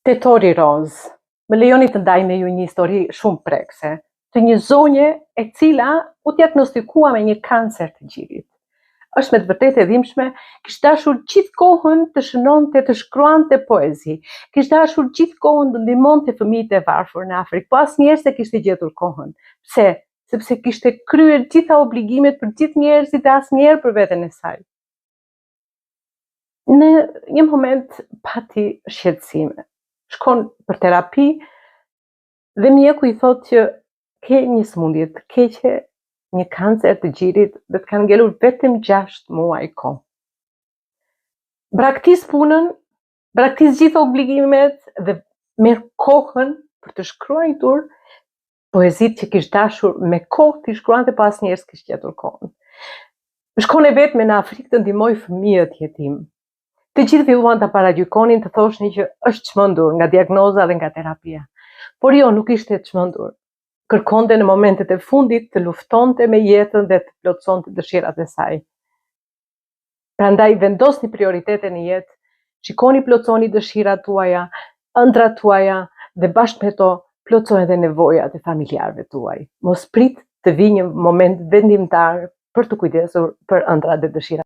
Tetori Roz, më lejoni të ndaj me ju një histori shumë prekse, të një zonje e cila u diagnostikua me një kancer të gjirit. Është me të vërtetë e dhimbshme, kishte dashur gjithë kohën të shënonte, të shkruante poezi, kishte dashur gjithë kohën të ndihmonte fëmijët e varfër në Afrikë, po asnjëherë s'e kishte gjetur kohën. Pse? Sepse kishte kryer gjitha obligimet për gjithë njerëzit dhe asnjëherë për veten e saj. Në një moment pati shqetësime. Shkon për terapi dhe mjeku i thotë që ke një sëmundje të keqe, një kancer të gjirit dhe të kanë ngelur vetëm 6 muaj kohë. Braktis punën, braktis gjithë obligimet dhe merr kohën për të shkruar poezit që kishte dashur me kohë të shkruante, pas asnjëherë s'kishte gjetur kohën. Shkon e vetme në Afrikë të ndihmoj fëmijët jetim. Të gjithë filluan të paragjykonin, të thoshnin që është çmendur nga diagnoza dhe nga terapia. Por jo, nuk ishte çmendur. Kërkonte në momentet e fundit të luftonte me jetën dhe të plotësonte dëshirat e saj. Prandaj vendosni prioritete në jetë, shikoni plotësoni dëshirat tuaja, ëndrat tuaja dhe bashkë me to plotësoni edhe nevojat e familjarëve tuaj. Mos prit të vijë një moment vendimtar për të kujdesur për ëndrat dhe dëshirat.